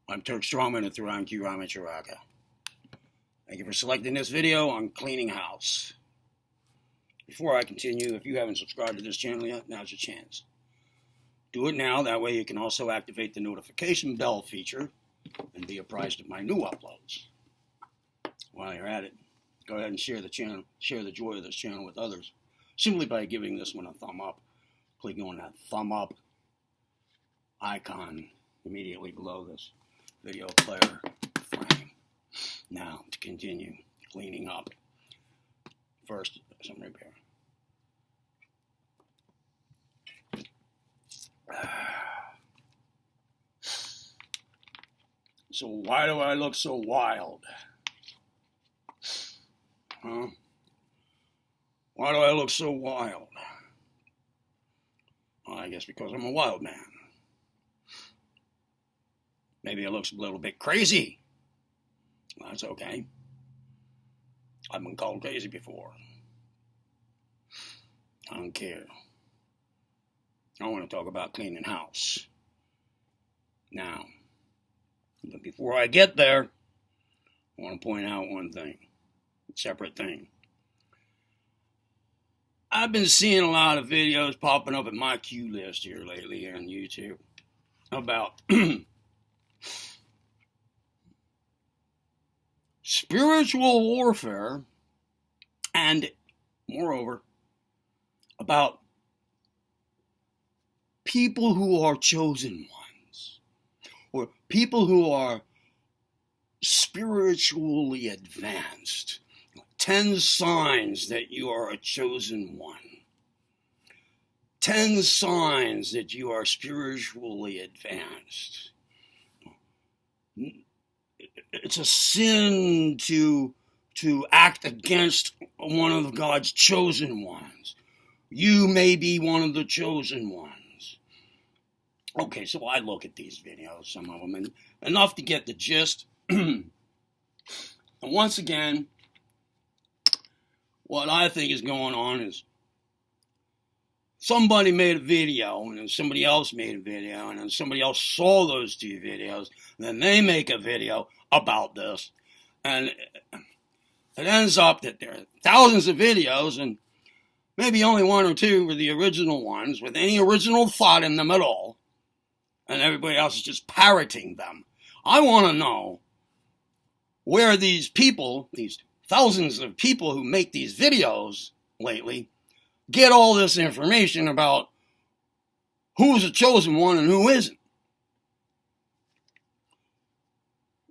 I'm Turk Strongman at Thuran Q Ramacharaka. Thank you for selecting this video on cleaning house. Before I continue, if you haven't subscribed to this channel yet, now's your chance. Do it now, that way you can also activate the notification bell feature and be apprised of my new uploads. While you're at it, go ahead and share the channel, share the joy of this channel with others, simply by giving this one a thumb up. Clicking on that thumb up icon immediately below this video player frame. Now, to continue cleaning up. First, some repair. So why do I look so wild? Huh? Why do I look so wild? Well, I guess because I'm a wild man. Maybe it looks a little bit crazy. Well, that's okay. I've been called crazy before. I don't care. I want to talk about cleaning house. Now, but before I get there, I want to point out one thing, a separate thing. I've been seeing a lot of videos popping up at my queue list here lately on YouTube about spiritual warfare and, moreover, about people who are chosen ones or people who are spiritually advanced. 10 signs that you are a chosen one. 10 signs that you are spiritually advanced. It's a sin to act against one of God's chosen ones. You may be one of the chosen ones. Okay, so I look at these videos, some of them, and enough to get the gist. And once again, what I think is going on is somebody made a video, and then somebody else made a video, and then somebody else saw those two videos, and then they make a video about this, and it ends up that there are thousands of videos, and maybe only one or two were the original ones, with any original thought in them at all, and everybody else is just parroting them. I want to know where these people, these thousands of people who make these videos lately, get all this information about who's a chosen one and who isn't.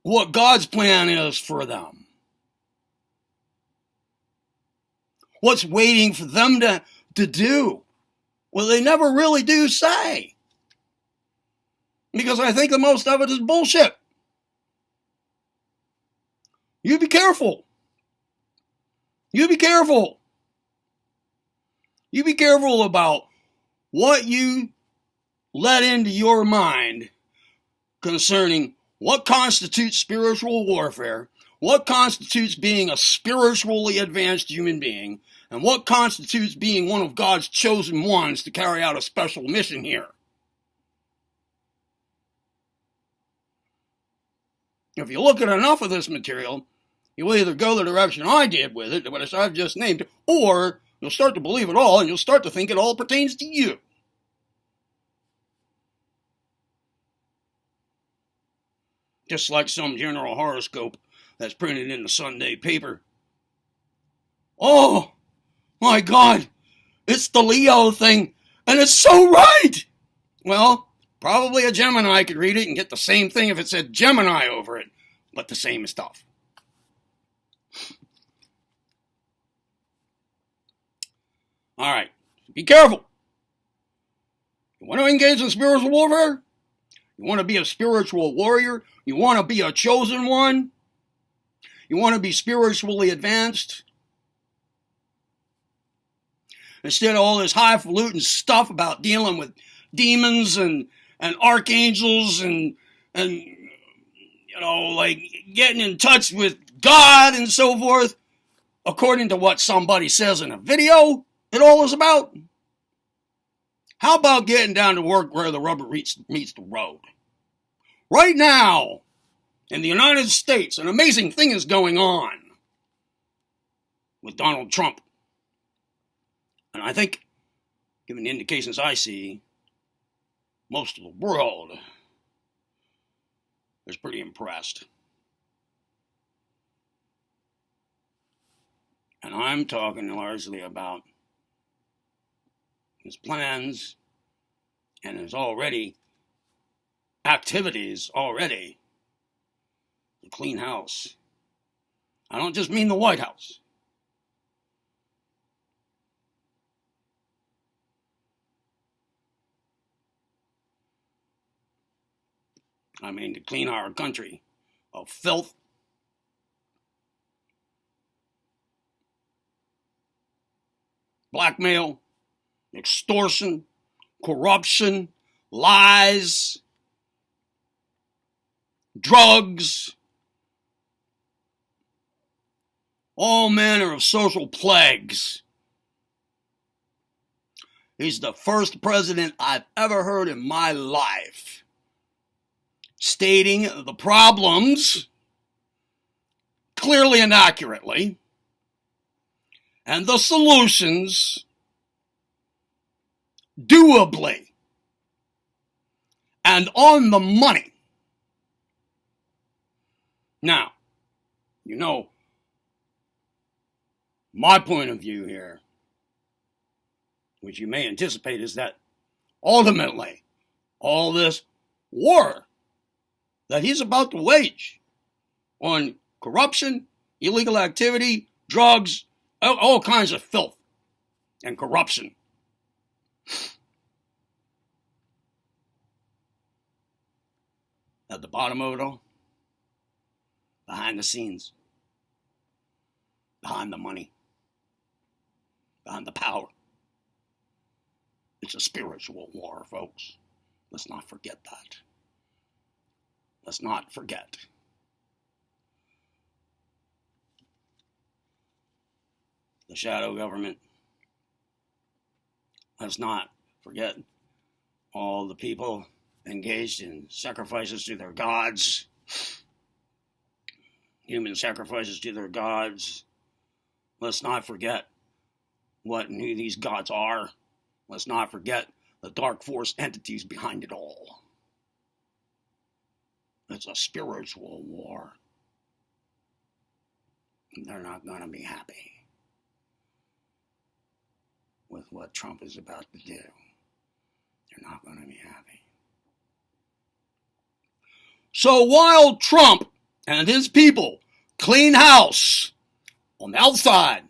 What God's plan is for them. What's waiting for them to do. Well, they never really do say. Because I think the most of it is bullshit. You be careful. You be careful. You be careful about what you let into your mind concerning what constitutes spiritual warfare, what constitutes being a spiritually advanced human being, and what constitutes being one of God's chosen ones to carry out a special mission here. If you look at enough of this material, you'll either go the direction I did with it, what I've just named, or you'll start to believe it all, and you'll start to think it all pertains to you. Just like some general horoscope that's printed in the Sunday paper. Oh, my God, it's the Leo thing, and it's so right! Well, probably a Gemini could read it and get the same thing if it said Gemini over it, but the same stuff. All right, be careful. You want to engage in spiritual warfare? You want to be a spiritual warrior? You want to be a chosen one? You want to be spiritually advanced? Instead of all this highfalutin stuff about dealing with demons and archangels and like getting in touch with God and so forth, according to what somebody says in a video, it all is about. How about getting down to work where the rubber meets the road? Right now, in the United States, an amazing thing is going on with Donald Trump. And I think, given the indications I see, most of the world is pretty impressed. And I'm talking largely about his plans and his activities already to clean house. I don't just mean the White House. I mean to clean our country of filth, blackmail, extortion, corruption, lies, drugs, all manner of social plagues. He's the first president I've ever heard in my life stating the problems clearly and accurately and the solutions doably and on the money. Now, you know, my point of view here, which you may anticipate, is that ultimately all this war that he's about to wage on corruption, illegal activity, drugs, all kinds of filth and corruption, at the bottom of it all, behind the scenes, behind the money, behind the power, it's a spiritual war, folks. Let's not forget that. Let's not forget. The shadow government. Let's not forget all the people engaged in sacrifices to their gods, human sacrifices to their gods. Let's not forget what and who these gods are. Let's not forget the dark force entities behind it all. It's a spiritual war. And they're not going to be happy with what Trump is about to do. They're not going to be happy. So while Trump and his people clean house on the outside,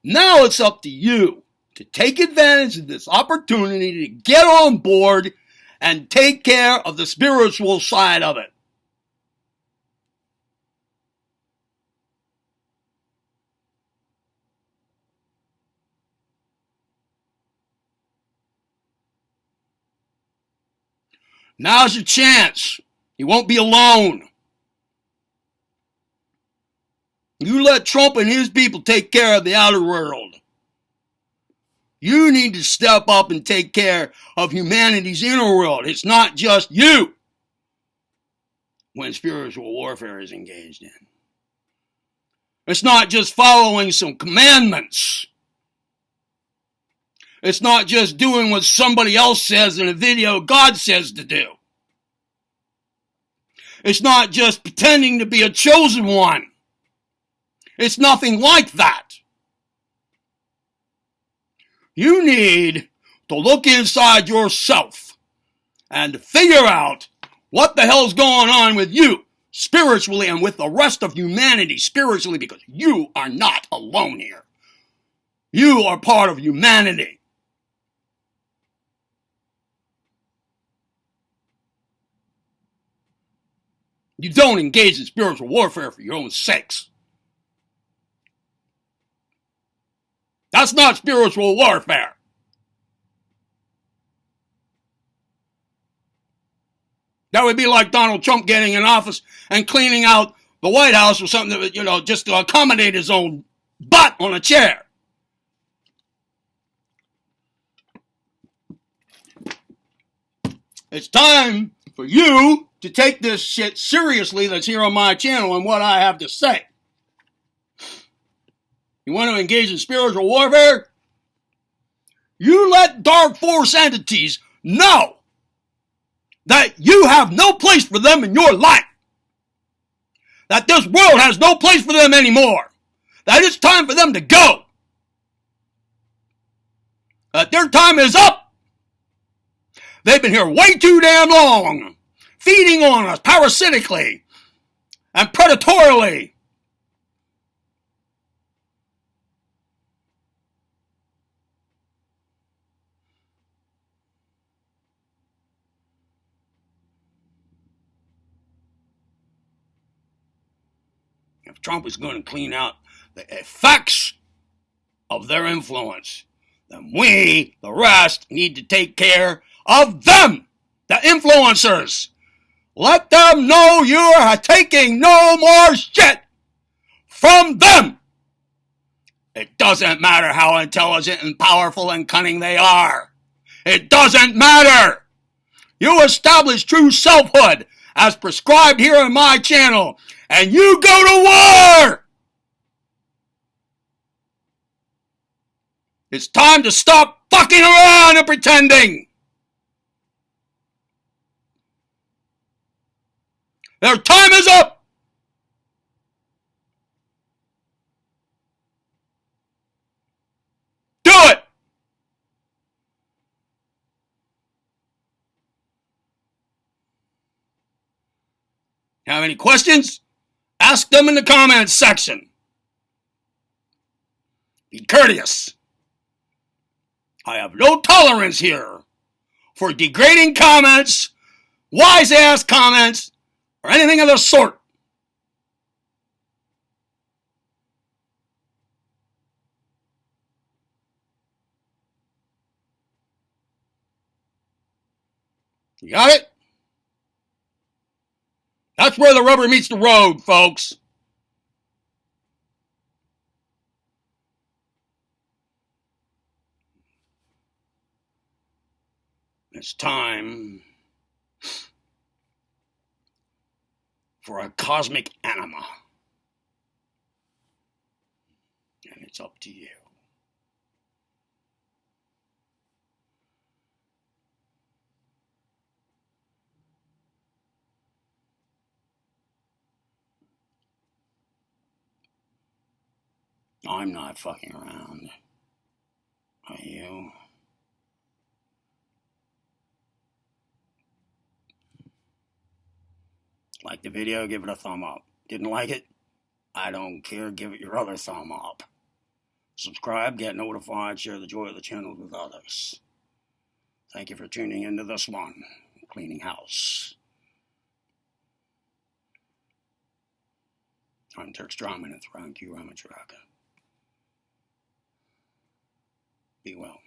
now it's up to you to take advantage of this opportunity to get on board and take care of the spiritual side of it. Now's your chance. You won't be alone. You let Trump and his people take care of the outer world. You need to step up and take care of humanity's inner world. It's not just you when spiritual warfare is engaged in. It's not just following some commandments. It's not just doing what somebody else says in a video God says to do. It's not just pretending to be a chosen one. It's nothing like that. You need to look inside yourself and figure out what the hell's going on with you spiritually and with the rest of humanity spiritually, because you are not alone here. You are part of humanity. You don't engage in spiritual warfare for your own sakes. That's not spiritual warfare. That would be like Donald Trump getting in office and cleaning out the White House or something that, just to accommodate his own butt on a chair. It's time for you to to take this shit seriously that's here on my channel and what I have to say. You want to engage in spiritual warfare? You let dark force entities know that you have no place for them in your life. That this world has no place for them anymore. That it's time for them to go. That their time is up. They've been here way too damn long, feeding on us parasitically and predatorily. If Trump is going to clean out the effects of their influence, then we, the rest, need to take care of them, the influencers. Let them know you are taking no more shit from them. It doesn't matter how intelligent and powerful and cunning they are. It doesn't matter. You establish true selfhood as prescribed here on my channel, and you go to war. It's time to stop fucking around and pretending. Their time is up. Do it. Have any questions? Ask them in the comments section. Be courteous. I have no tolerance here for degrading comments, wise-ass comments, or anything of the sort. You got it? That's where the rubber meets the road, folks. It's time for a cosmic anima. And it's up to you. I'm not fucking around. Are you? Like the video, give it a thumb up. Didn't like it? I don't care, give it your other thumb up. Subscribe, get notified, share the joy of the channel with others. Thank you for tuning into this one, Cleaning House. I'm Turk Strawman and Throne Q Ramadraka. Be well.